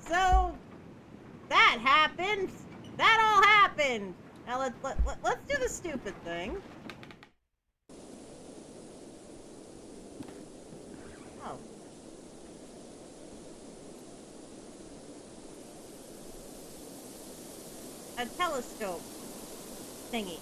So that happened. That all happened. Now let's do the stupid thing. Oh. A telescope thingy.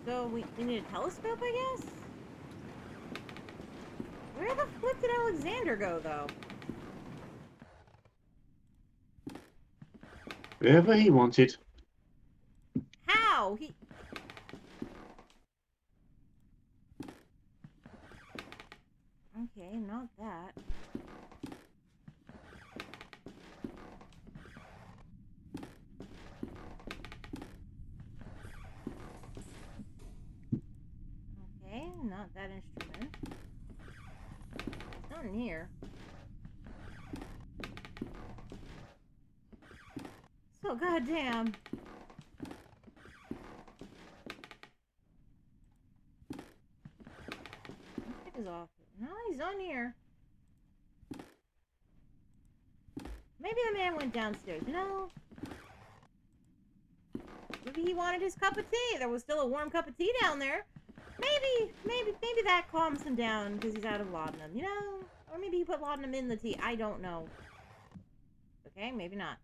So we need a telescope, I guess? Where the flip did Alexander go, though? Wherever he wanted. How? He... Okay, not that. Okay, not that instrument. It's not in here. So goddamn. Let's check his office. No, he's on here. Maybe the man went downstairs, you know? Maybe he wanted his cup of tea. There was still a warm cup of tea down there. Maybe that calms him down because he's out of laudanum, you know? Or maybe he put laudanum in the tea. I don't know. Okay, maybe not.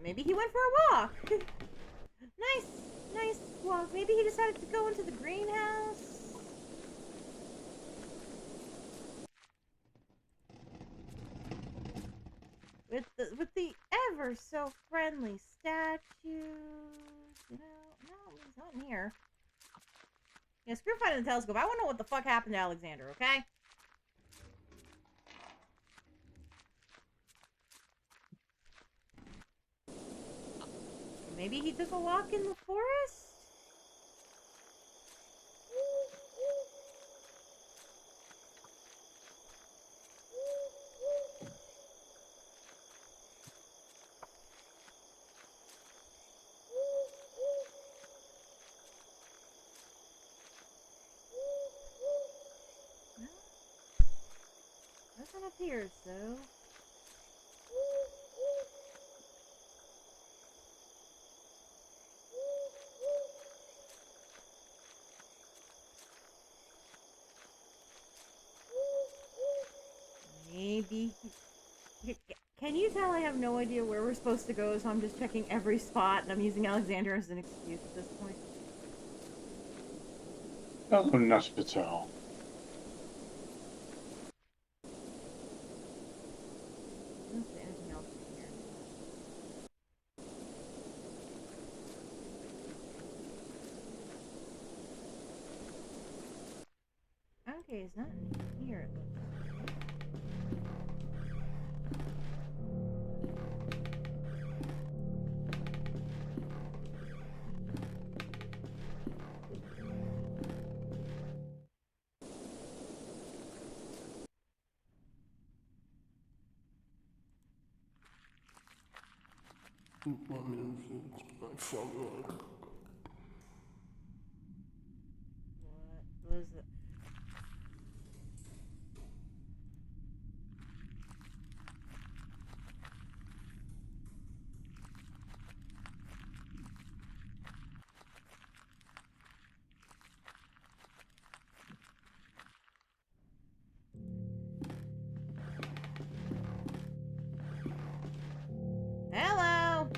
Maybe he went for a walk. Nice walk. Maybe he decided to go into the greenhouse. With the ever so friendly statues. You know, no, he's not in here. Yeah, screw finding the telescope. I want to know what the fuck happened to Alexander, okay? Maybe he took a walk in the forest? No? Nothing appears, though. Maybe can you tell I have no idea where we're supposed to go, so I'm just checking every spot, and I'm using Alexander as an excuse at this point? Oh, not at all. I don't see anything else in here. Okay, it's not in here, it looks like. What was it? Hello!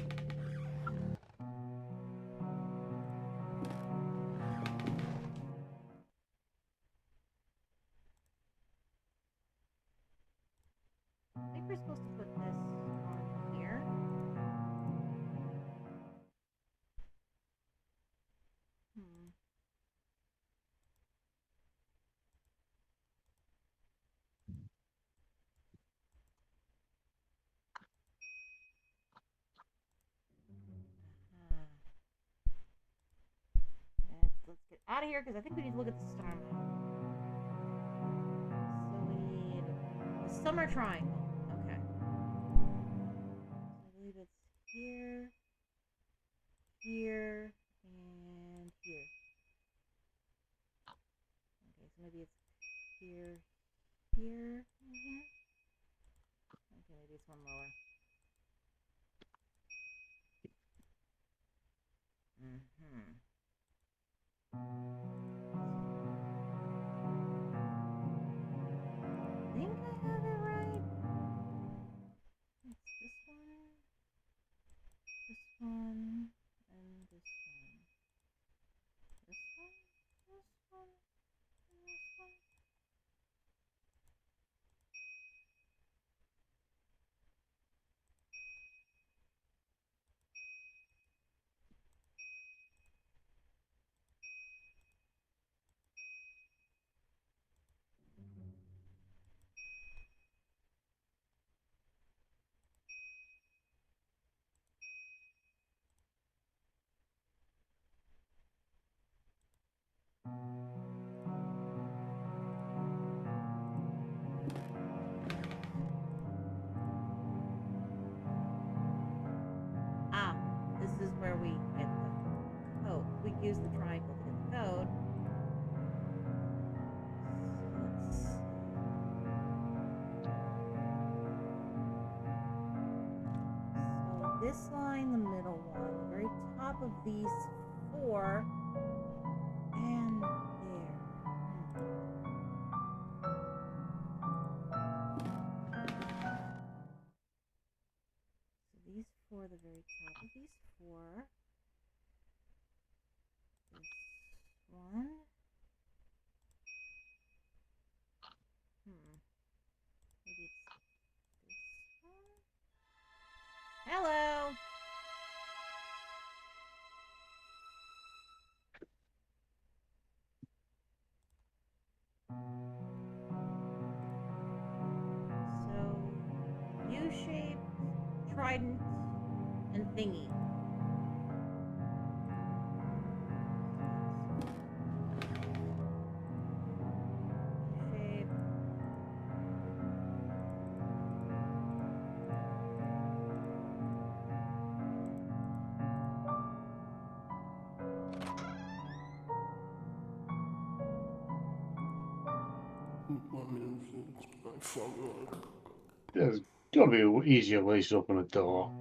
I think we're supposed to put this on here. Hmm. Let's get out of here because I think we need to look at the star map. So we need the some are triangle. Okay. I believe it's here, here, and here. Okay, so maybe it's here, here, and here. Okay, maybe it's one lower. Mm-hmm. I think I have it right. It's this one, and this one. This one, this one, and this one. Ah, this is where we get the code. We use the triangle to get the code. So this line, the middle one, the very top of these four, and there. So these four, the very top of these four. This one. Maybe it's this one. Hello. So U-shape, trident, and thingy. U-shape. There's got to be an easier way to open a door.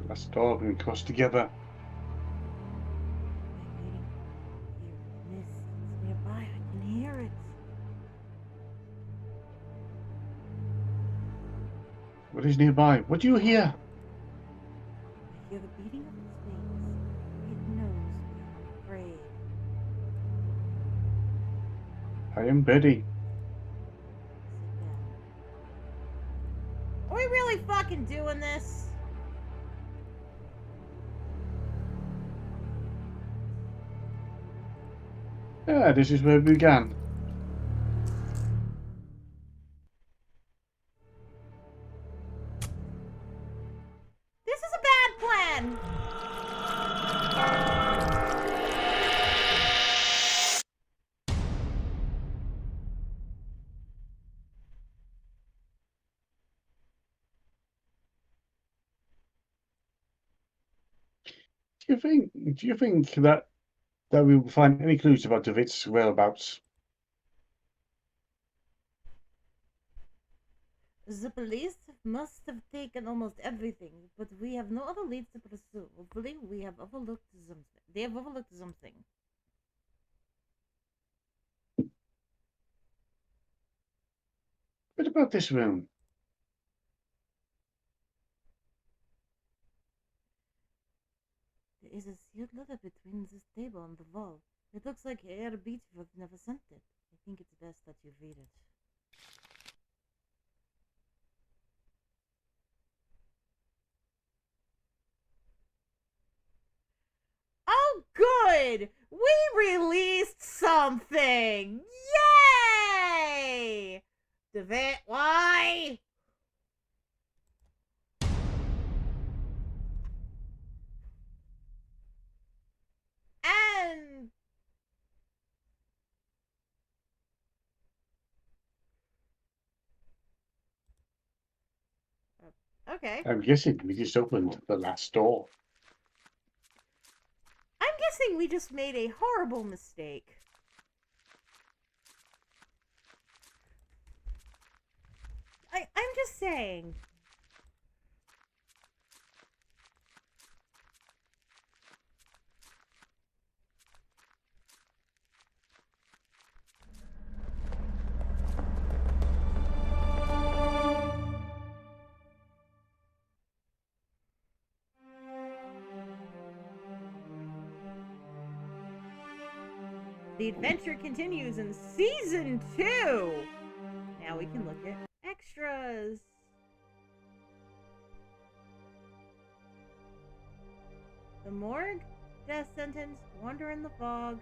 That's the door being crossed together. Miss, it's nearby. I can hear it. What is nearby? What do you hear? I hear the beating of its wings. It knows we are afraid. I am Betty. Sit down. Are we really fucking doing this? Yeah, this is where we began. This is a bad plan! Do you think that we will find any clues about David's whereabouts? The police must have taken almost everything, but we have no other leads to pursue. Hopefully, we have overlooked something. They have overlooked something. What about this room? There is a sealed letter between this table and the wall. It looks like Herr Beechworth never sent it. I think it's best that you read it. Oh, good! We released something! Yay! DeVitt, why? And... okay. I'm guessing we just opened the last door. I'm guessing we just made a horrible mistake. I'm just saying. The adventure continues in Season 2! Now we can look at extras. The morgue, death sentence, wander in the fog,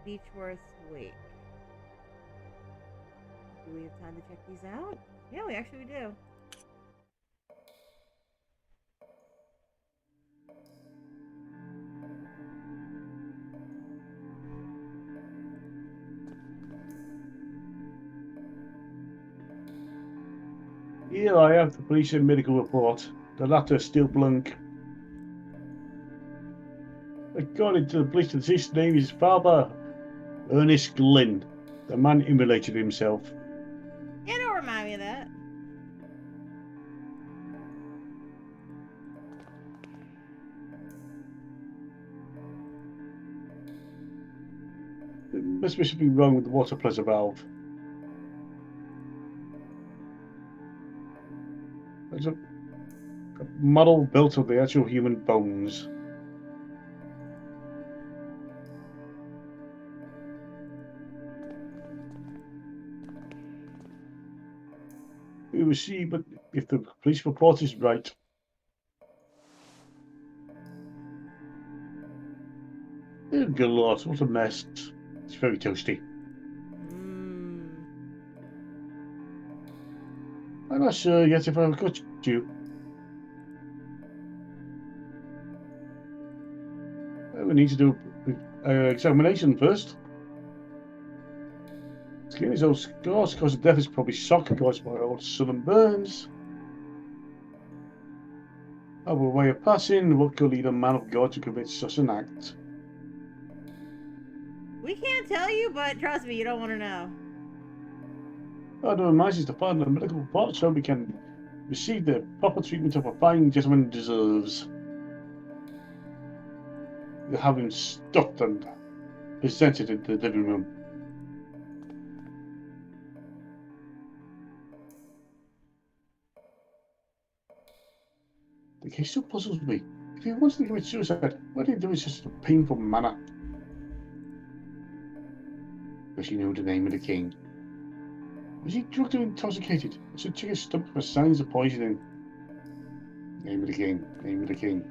Beechworth's wake. Do we have time to check these out? Yeah, we actually do. Here I have the police and medical report. The latter still blank. According to the police, the deceased name is Father Ernest Glynn. The man immolated himself. Yeah, don't remind me of that. There must be something wrong with the water pressure valve. There's a model built of the actual human bones. We will see, but if the police report is right. Oh, good lord, what a mess. It's very toasty. I'm not sure yet if I've got you. We need to do an examination first. Skin is all scars, cause of death is probably shock caused by old southern burns. Our way of passing, what could lead a man of God to commit such an act? We can't tell you, but trust me, you don't want to know. I'd advise is to find a medical report so we can receive the proper treatment of a fine gentleman deserves. You have him stuffed and presented in the living room. The case still puzzles me. If he wanted to commit suicide, why did he do it in such a painful manner? Does he know the name of the king? Was he drugged or intoxicated? I should check his stomach for signs of poisoning. Name of the king. Name of the king.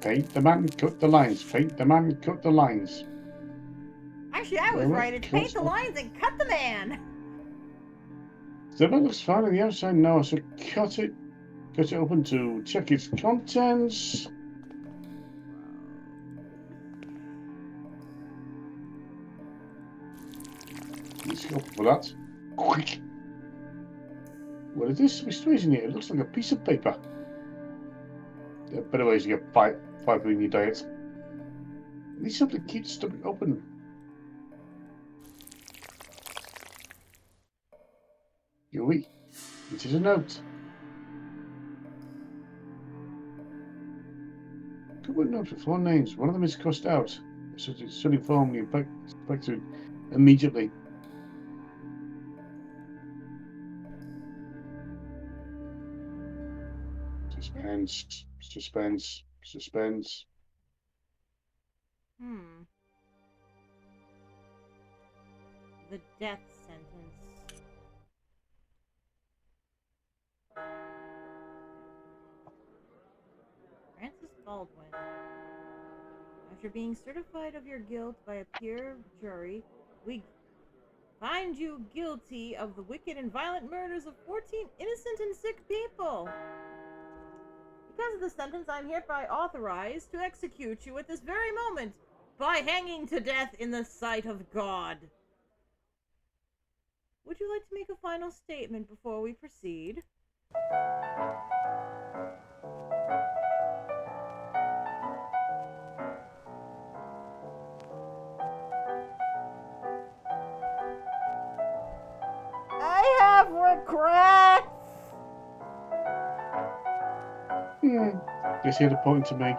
Paint the man, cut the lines. Paint the man, cut the lines. Actually, I was right. It's paint the lines and cut the man. The man looks fine on the outside now, so cut it open to check its contents. Let's go for that. Quick. What is this? Mysteries in here. It looks like a piece of paper. There are better ways to get fiber in your diet. I need something to keep the stomach open. Yui. It is a note. Couple of notes with 4 names. One of them is crossed out. So it should inform the inspector immediately. Suspense. Suspense. Suspense. The death sentence. Francis Baldwin. After being certified of your guilt by a peer jury, we find you guilty of the wicked and violent murders of 14 innocent and sick people. Because of the sentence, I'm hereby authorized to execute you at this very moment by hanging to death in the sight of God. Would you like to make a final statement before we proceed? I have regrets! Guess he had a point to make.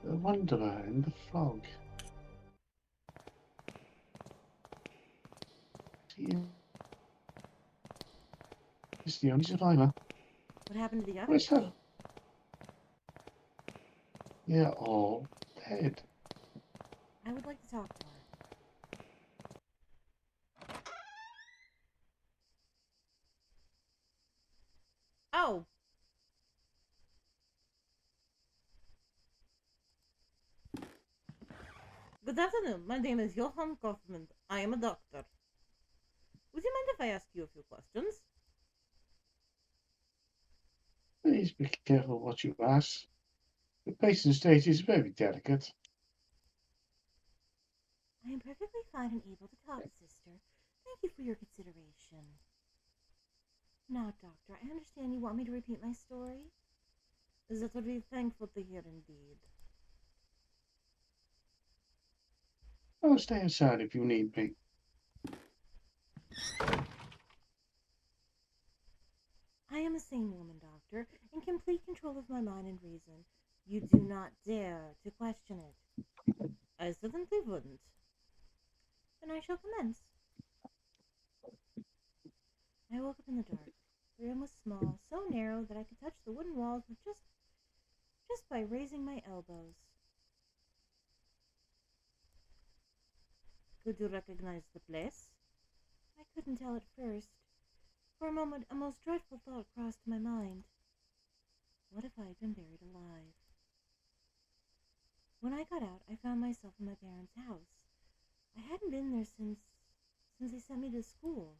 The Wanderer in the fog. He's the only survivor. What happened to the Where's others? her? They're all dead. I would like to talk to her. Oh! Good afternoon. My name is Johann Kaufman. I am a doctor. Would you mind if I ask you a few questions? Please be careful what you ask. The patient's state is very delicate. I am perfectly fine and able to talk, sister. Thank you for your consideration. Now, doctor, I understand you want me to repeat my story? That would be thankful to hear indeed. I'll stay inside if you need me. I am a sane woman, doctor, in complete control of my mind and reason. You do not dare to question it. I certainly wouldn't. Then I shall commence. I woke up in the dark. The room was small, so narrow that I could touch the wooden walls with just by raising my elbows. Could you recognize the place? I couldn't tell at first. For a moment, a most dreadful thought crossed my mind. What if I had been buried alive? When I got out, I found myself in my parents' house. I hadn't been there since they sent me to school.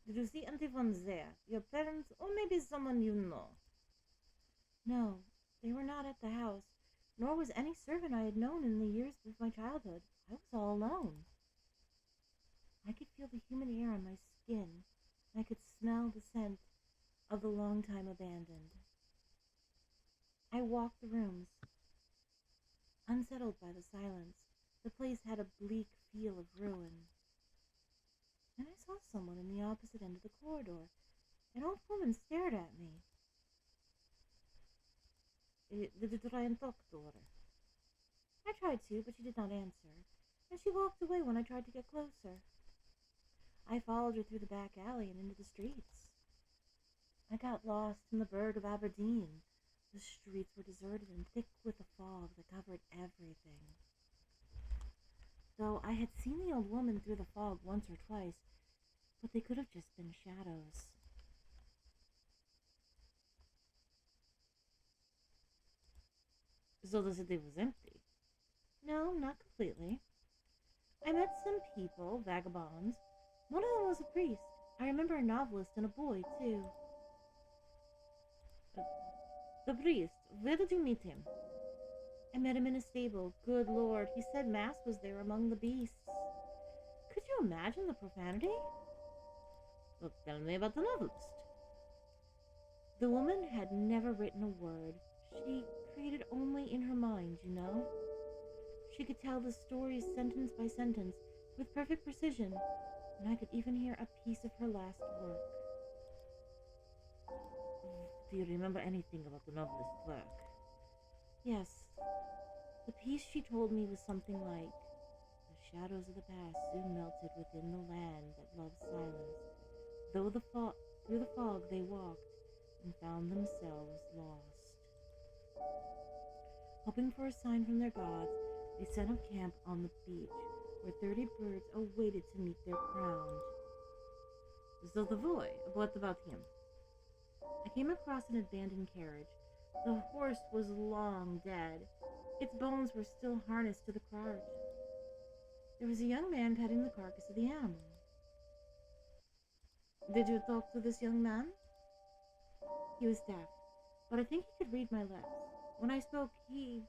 Did you see anyone there? Your parents, or maybe someone you know? No, they were not at the house, nor was any servant I had known in the years of my childhood. I was all alone. I could feel the humid air on my skin. I could smell the scent of the long time abandoned. I walked the rooms, unsettled by the silence. The place had a bleak feel of ruin. Then I saw someone in the opposite end of the corridor. An old woman stared at me. Did you try and talk to her? I tried to, but she did not answer, and she walked away when I tried to get closer. I followed her through the back alley and into the streets. I got lost in the burg of Aberdeen. The streets were deserted and thick with a fog that covered everything. Though I had seen the old woman through the fog once or twice, but they could have just been shadows. So the city was empty? No, not completely. I met some people, vagabonds. One of them was a priest. I remember a novelist and a boy, too. The priest, where did you meet him? I met him in a stable. Good Lord, he said Mass was there among the beasts. Could you imagine the profanity? Tell me about the novelist. The woman had never written a word. She created only in her mind, you know? She could tell the stories sentence by sentence with perfect precision, and I could even hear a piece of her last work. Do you remember anything about the novelist's work? Yes. The piece she told me was something like, the shadows of the past soon melted within the land that loves silence. Through the fog they walked and found themselves lost. Hoping for a sign from their gods, they set up camp on the beach, where 30 birds awaited to meet their crowned. So the boy, what about him? I came across an abandoned carriage. The horse was long dead. Its bones were still harnessed to the cart. There was a young man petting the carcass of the animal. Did you talk to this young man? He was deaf, but I think he could read my lips. When he spoke, he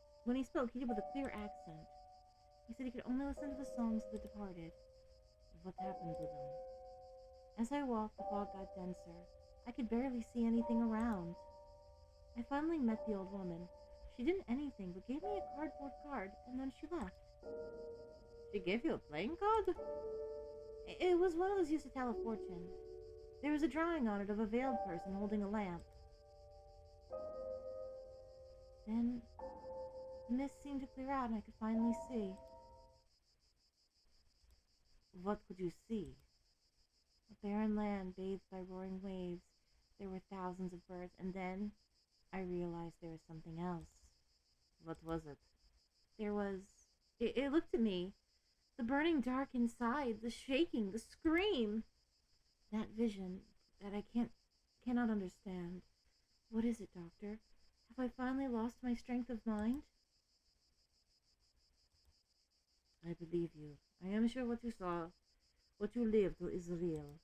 did with a clear accent. He said he could only listen to the songs of the departed, of what happened to them. As I walked, the fog got denser. I could barely see anything around. I finally met the old woman. She didn't anything but gave me a cardboard card, and then she left. She gave you a playing card? It was one of those used to tell a fortune. There was a drawing on it of a veiled person holding a lamp. Then the mist seemed to clear out and I could finally see. What could you see? A barren land bathed by roaring waves. There were thousands of birds, and then I realized there was something else. What was it? It looked at me. The burning dark inside, the shaking, the scream. That vision that I cannot understand. What is it, Doctor? Have I finally lost my strength of mind? I believe you. I am sure what you saw, what you lived is real.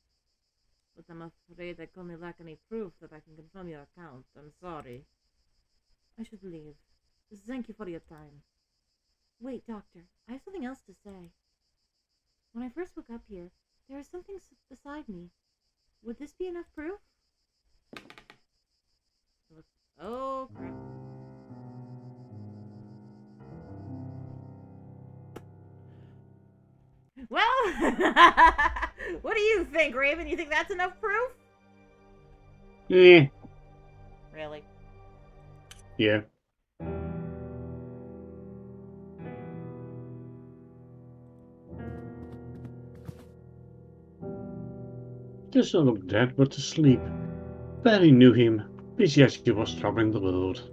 But I'm afraid I only lack any proof that I can confirm your account. I'm sorry. I should leave. Thank you for your time. Wait, Doctor. I have something else to say. When I first woke up here, there was something beside me. Would this be enough proof? Oh, crap. Well, what do you think, Raven? You think that's enough proof? Yeah. Really? Yeah. Does not look dead, but asleep. Barely knew him, busy as he was traveling the world.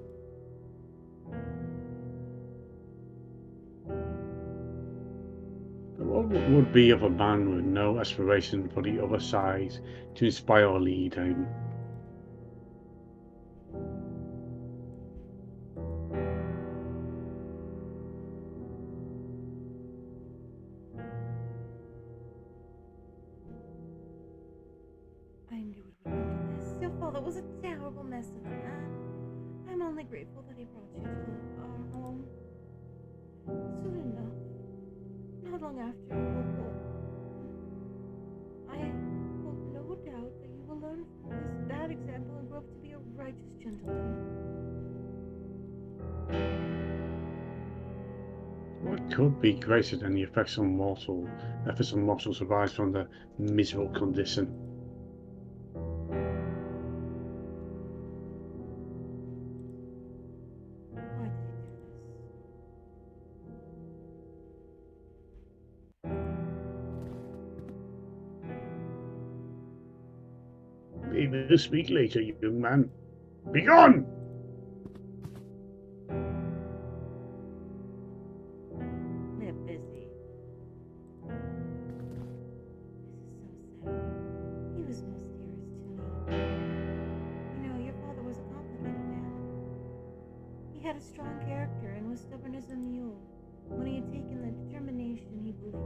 What would be of a man with no aspiration for the other side to inspire or lead him? I knew it would come to this. Your father was a terrible mess of a man. I'm only grateful that he brought you to our home. Soon enough, not long after you were born, I hope no doubt that you will learn from this bad example and grow up to be a righteous gentleman. What could be greater than the effects on mortal survives from the miserable condition? Why did he do this? We will speak later, young man. Begone! They're busy. This is so sad. He was most dearest to me. You know, your father was a complicated man. He had a strong character and was stubborn as a mule. When he had taken the determination he believed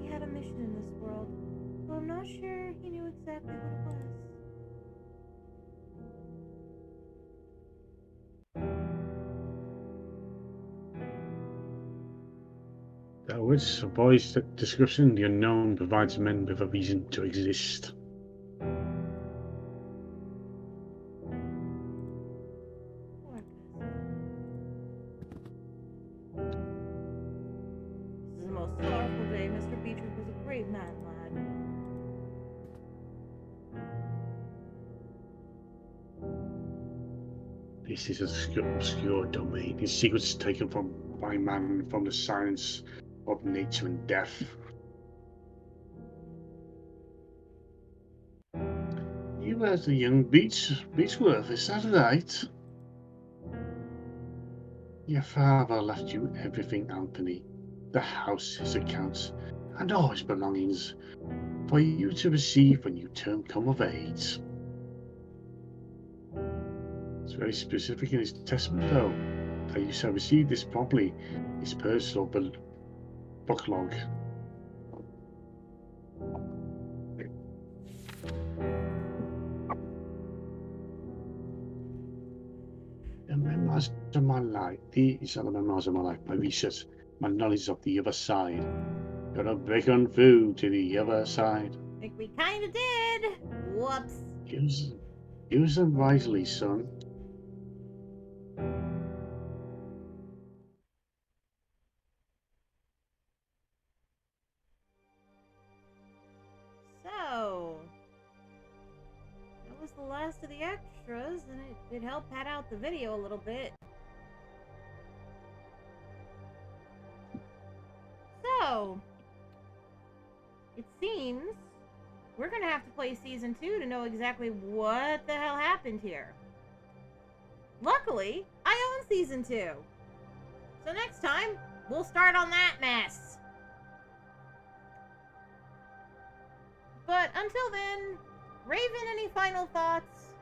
he had a mission in this world, though I'm not sure he knew exactly what it was. That was a boy's description. The unknown provides men with a reason to exist. Mr. Beechwood was a great man, lad. This is an obscure domain. His secrets taken from by man from the science of nature and death. You were the young Beechworth, is that right? Your father left you everything, Anthony. The house, his accounts, and all his belongings, for you to receive when you come of age. It's very specific in his testament, though, that you shall receive this promptly, his personal book log. The memoirs of my life. These are the memoirs of my life, my research, my knowledge of the other side. Gotta break on through to the other side. I think we kinda did. Whoops. Use them wisely, son. So, that was the last of the extras, and it did help pad out the video a little bit. So, it seems we're gonna have to play Season 2 to know exactly what the hell happened here. Luckily, I own Season 2. So next time, we'll start on that mess. But until then, Raven, any final thoughts?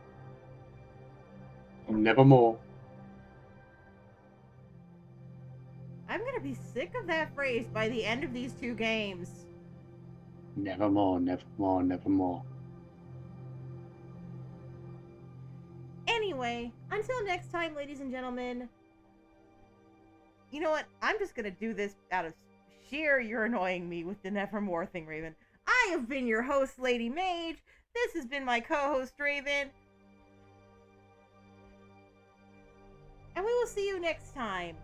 Nevermore. I'm gonna be sick of that phrase by the end of these 2 games. Nevermore, nevermore, nevermore. Anyway, until next time, ladies and gentlemen. You know what? I'm just gonna do this out of sheer you're annoying me with the nevermore thing, Raven. I have been your host, Lady Mage. This has been my co-host, Raven. And we will see you next time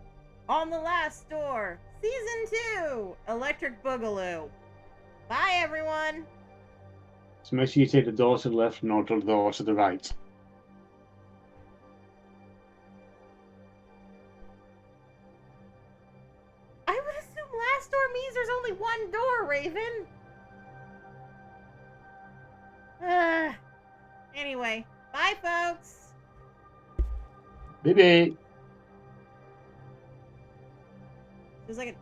on The Last Door, Season 2, Electric Boogaloo. Bye, everyone. So make sure you take the door to the left, not the door to the right. I would assume last door means there's only one door, Raven. Anyway, bye, folks. Baby. Feels like a